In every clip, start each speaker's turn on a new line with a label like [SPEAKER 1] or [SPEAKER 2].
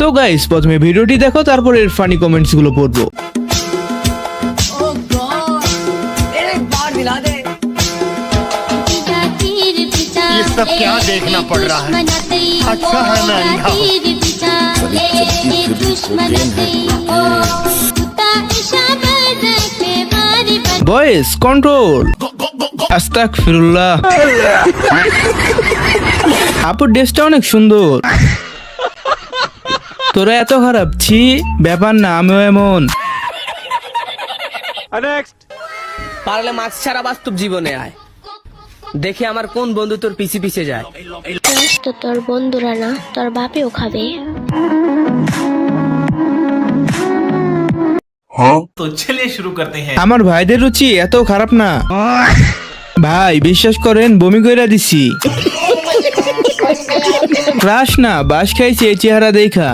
[SPEAKER 1] তো গাইস প্রথমে ভিডিওটি দেখো, তারপর এর ফানি কমেন্টস গুলো পড়বো।
[SPEAKER 2] ये सब क्या देखना पड़ रहा है? अच्छा है मैं अंधा हूँ।
[SPEAKER 1] ভয়েস কন্ট্রোল, আস্তাগফিরুল্লাহ। আপুর ড্রেসটা অনেক সুন্দর। তোরা এত খারাপ? ছি, ব্যাপার না, আমিও এমন।
[SPEAKER 3] পারলে মাস্ক ছাড়া বাস্তব জীবনে আয়, দেখে আমার কোন বন্ধু তোর পিছে পিছে যায়।
[SPEAKER 4] তো তোর বন্ধুরা না, তোর বাপেও খাবে।
[SPEAKER 5] तो चलिए शुरू करते हैं।
[SPEAKER 1] আমার ভাইদের রুচি এত খারাপ না ভাই, বিশ্বাস করেন বমি কইরা দিছি। ক্রাশ না, বাস খাইছি এই চেহারা দেখা।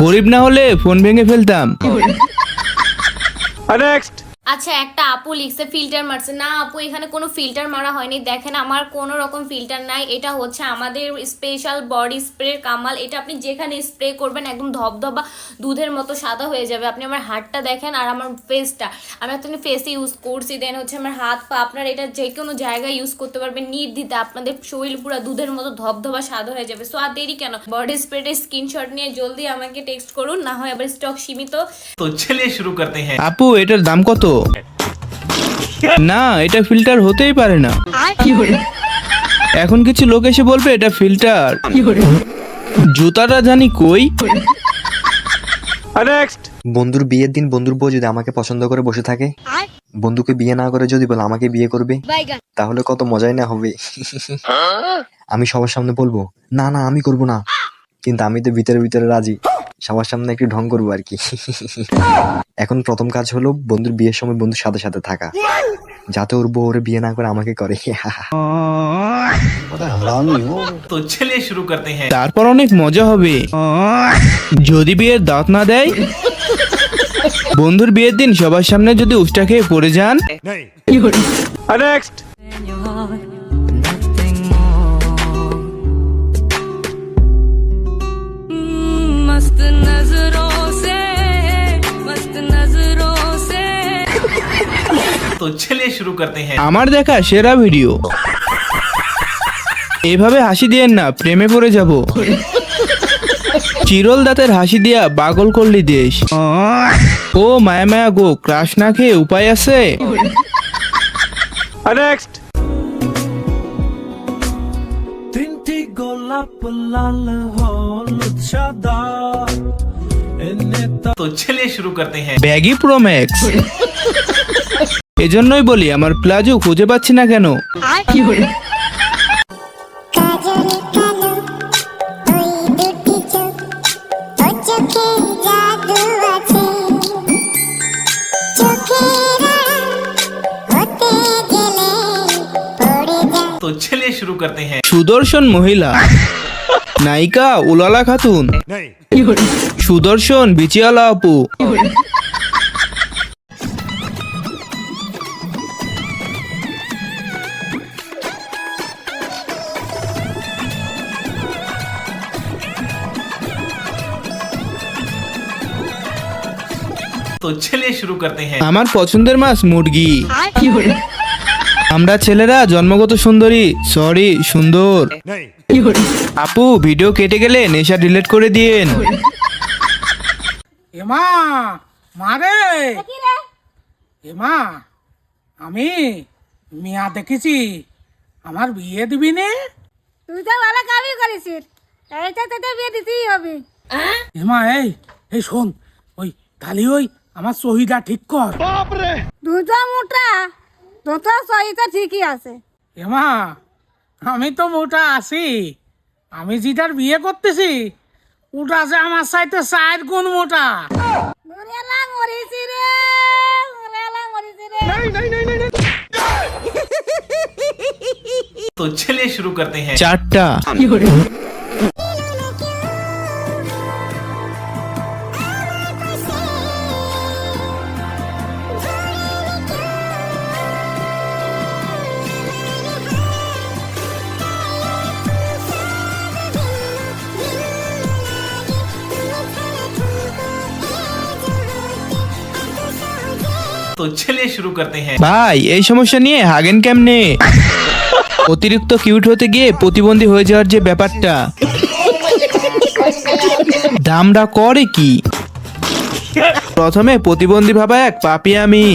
[SPEAKER 1] গরিব না হলে ফোন ভেঙে ফেলতাম।
[SPEAKER 6] আচ্ছা, একটা আপু লিখছে ফিল্টার মারছে। না আপু, এখানে কোনো ফিল্টার মারা হয়নি। দেখেন আমার কোনো রকম ফিল্টার নাই। এটা হচ্ছে আমাদের স্পেশাল বডি স্প্রে কামাল। এটা আপনি যেখানে স্প্রে করবেন একদম ধবধবা দুধের মতো সাদা হয়ে যাবে। আপনি আমার হাতটা দেখেন আর আমার ফেসটা, আমি একটা ফেসে ইউজ করছি। দেন হচ্ছে আমার হাত পা, আপনার এটা যে কোনো জায়গায় ইউজ করতে পারবেন নির্দ্বিধায়। আপনাদের শরীর পুরো দুধের মতো ধবধবা সাদা হয়ে যাবে। সো আর দেরি কেন, বডি স্প্রেটের স্ক্রিনশট নিয়ে জলদি আমাকে টেক্সট করুন, না হয় আবার স্টক সীমিত।
[SPEAKER 5] तो चलिए शुरू करते हैं।
[SPEAKER 1] আপু এটার দাম কত? না, এটা ফিল্টার হতেই পারে না। এখন কিছু লোক এসে বলবে এটা ফিল্টার। জুতাটা জানি কই।
[SPEAKER 7] বন্ধুর বিয়ের দিন বন্ধুর বউ যদি আমাকে পছন্দ করে বসে থাকে, বন্ধুকে বিয়ে না করে যদি বলে আমাকে বিয়ে করবে, তাহলে কত মজাই না হবে। আমি সবার সামনে বলবো না না আমি করব না, কিন্তু আমি তো ভিতরে ভিতরে রাজি, সবার সামনে একটু ঢং করবো আর কি। এখন প্রথম কাজ হলো বন্ধুর বিয়ের সময় বন্ধুর সাথে সাথে থাকা, যাতে ওর বউ ওরে বিয়ে না করে আমাকে করে।
[SPEAKER 5] तो चलिए शुरू करते हैं।
[SPEAKER 1] তারপর অনেক মজা হবে যদি বিয়ের দাঁত না দেয়। বন্ধুর বিয়ের দিন সবার সামনে যদি উষ্টা খেয়ে পড়ে যান।
[SPEAKER 8] मस्त नजरों से, मस्त नजरों से।
[SPEAKER 5] तो चलिए शुरू करते हैं।
[SPEAKER 1] আমার দেখা সেরা ভিডিও। এভাবে হাসি দিয়েন না, প্রেমে পড়ে যাব। চিরল দাঁতের হাসি দিয়া পাগল করলি দেশ। ও মায়া মায়া গো, ক্রাশ না খেয়ে উপায় আছে?
[SPEAKER 5] तो चलिए शुरू करते हैं।
[SPEAKER 1] Baggy pro max. এজন্যই বলি আমার প্লাজো খুঁজে পাচ্ছি না কেন।
[SPEAKER 5] तो चलिए शुरू करते हैं।
[SPEAKER 1] সুদর্শন মহিলা নায়িকা উলালা খাতুন। সুদর্শন বিচিয়ালা আপু।
[SPEAKER 5] तो चलिए शुरू करते हैं।
[SPEAKER 1] আমার পছন্দের মাছ মুরগি। আমরা ছেলেরা জন্মগত সুন্দরী, সরি সুন্দর। আপু ভিডিও কেটে গেলে নেশা ডিলিট করে দিয়েন।
[SPEAKER 9] এমা মারে, এমা আমি মিয়া দেখেছি, আমার বিয়ে দিবি নে?
[SPEAKER 10] তুই তো ভালো কামই করেছিস, এইটা তোদের বিয়ে দিতেই হবে।
[SPEAKER 9] এমা এই এই শোন, ওই খালি ওই আমার সহিটা ঠিক কর।
[SPEAKER 10] দুটো মোটা, দুটো সহিটা ঠিকই আছে।
[SPEAKER 9] এমা আমি তো মোটা আছি, আমি যেটার বিয়ে করতেছি ওটা আছে আমার সাইতে 4 গুণ মোটা।
[SPEAKER 10] মরিয়ালা মরিছি রে, মরিয়ালা মরিছি রে।
[SPEAKER 5] तो चलिए शुरू करते हैं।
[SPEAKER 1] চারটা।
[SPEAKER 5] तो चलिए शुरू करते हैं।
[SPEAKER 1] ভাই এই সমস্যা নিয়ে হাগেন কেমনে? অতিরিক্ত কিউট হতে গিয়ে প্রতিবন্ধী হয়ে যাওয়ার যে ব্যাপারটা, দামটা করে কি? প্রথমে প্রতিবন্ধী ভাবা এক পাপি আমি।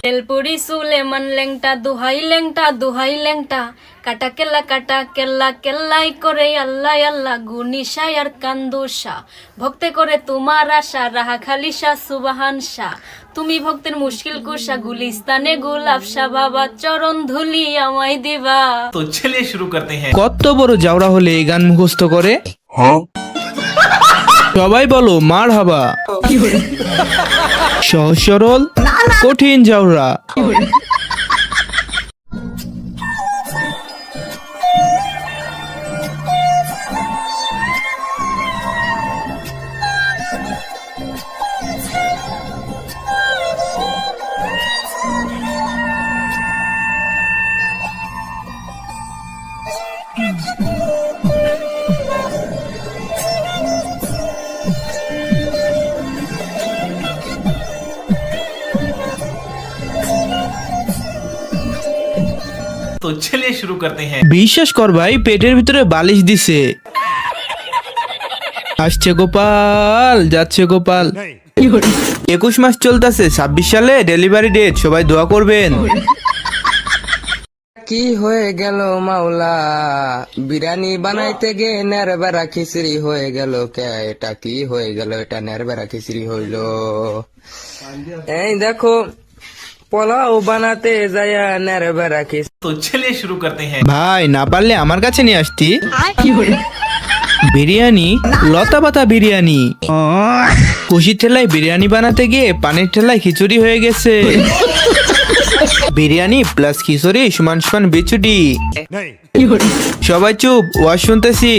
[SPEAKER 8] তেলপুরি সুলেমান লেংটা দুহাই লেংটা কাটা কেল্লা কেল্লাই করে আল্লাহ আল্লাহ গুনিশা আর কান্দুসা ভক্তে করে তোমার আশা রাহা খালি শাহ সুবাহান শাহ তুমি ভক্তের মুশকিল কুশা গুলিস্তানে গুলাব শাহ বাবা চরণ ধুলি আমায় দিবা।
[SPEAKER 5] तो चलिए शुरू करते हैं।
[SPEAKER 1] কত বড় জাউরা হলে এই গান মুখস্থ করে? সবাই বলো মার হাবা। সহজ সরল কঠিন জাউরা।
[SPEAKER 5] तो चलिए शुरू करते हैं।
[SPEAKER 1] বিশ্বাস কর ভাই, পেটের ভিতরে বালিশ দিছে। আসছে গোপাল যাচ্ছে গোপাল। 21 মাস চলতেছে, 26 সালে ডেলিভারি ডেট, সবাই দোয়া করবেন।
[SPEAKER 3] কি হয়ে গেল মাওলা, বিরিয়ানি বানাইতে গে নেরবেরা খিচড়ি হয়ে গেল কে? এটা কি হয়ে গেল? এটা নেরবেরা খিচড়ি হইলো। এই দেখো পোলাও বানাতে যায়া নেরবেরা খিচড়ি।
[SPEAKER 5] तो चलिए शुरू करते हैं।
[SPEAKER 1] ভাই না পারলে আমার কাছে নিয়ে আসতি। বিরিয়ানি, লতা পাতা বিরিয়ানি। খুশির ঠেলায় বিরিয়ানি বানাতে গিয়ে পানির ঠেলায় খিচুড়ি হয়ে গেছে। বিরিয়ানি প্লাস খিচুড়ি সমান সমান বিচুটি। সবাই চুপ, ওয়াজ শুনতেছি।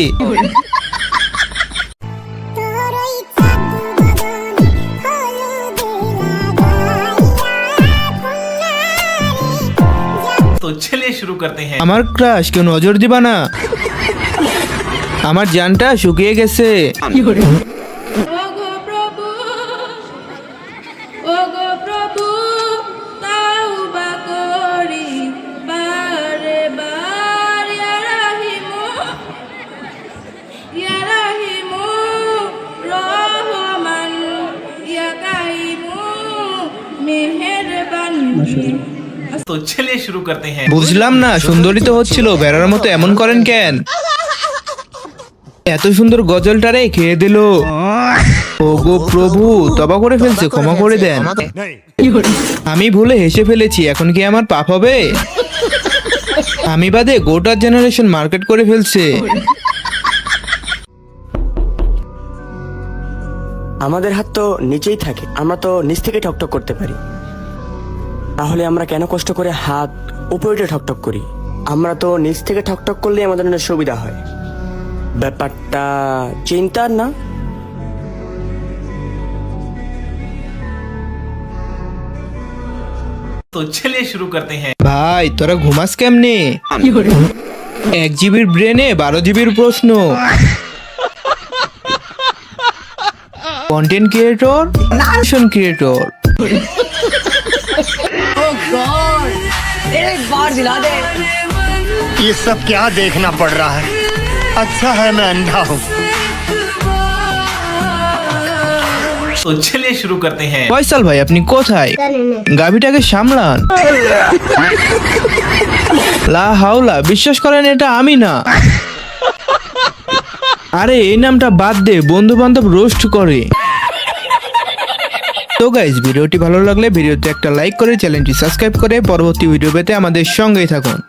[SPEAKER 5] तो चलिए शुरू करते हैं।
[SPEAKER 1] আমার ক্রাশ কেউ নজর দিবা না, আমার জানটা শুকিয়ে গেছে।
[SPEAKER 5] तो चलिए शुरू करते हैं।
[SPEAKER 1] বুঝলাম না, সুন্দরী তো হচ্ছিল, বেড়ার মতো এমন করেন কেন? এত সুন্দর গজলটারে খেয়ে দিল। ও গো প্রভু, তবা করে ফেলছে, ক্ষমা করে দেন। আমি ভুলে হেসে ফেলেছি, এখন কি আমার পাপ হবে? আমি বাদে গোটা জেনারেশন মার্কেট করে ফেলছে।
[SPEAKER 3] আমাদের হাত তো নিচেই থাকে, আমরা তো নিচ থেকে ঠকঠক করতে পারি। তাহলে আমরা কেন কষ্ট করে হাত উপরে ঠকঠক করি? আমরা তো নিচ থেকে ঠকঠক করলে আমাদের অনেক সুবিধা হয়। ব্যাপারটা চিন্তার না।
[SPEAKER 5] तो चलिए शुरू करते हैं।
[SPEAKER 1] ভাই তোরা ঘুমাস কেমনে? 1 জিবির ব্রেনে 12 জিবির প্রশ্ন। Content creator, content creator.
[SPEAKER 2] ये सब क्या देखना पड़ रहा है? अच्छा है मैं अंधा हूँ।
[SPEAKER 5] तो चलिए शुरू करते हैं।
[SPEAKER 1] ফয়সাল ভাই আপনি কোথায়? গাভিটাকে সামলান। লা হাওলা, বিশ্বাস করেন এটা আমি না। আরে এই নামটা বাদ দে, বন্ধু বান্ধব রোস্ট করে। তো গাইজ, ভিডিওটি ভালো লাগলে ভিডিওতে একটা লাইক করে চ্যানেলটি সাবস্ক্রাইব করে পরবর্তী ভিডিও পেতে আমাদের সঙ্গেই থাকুন।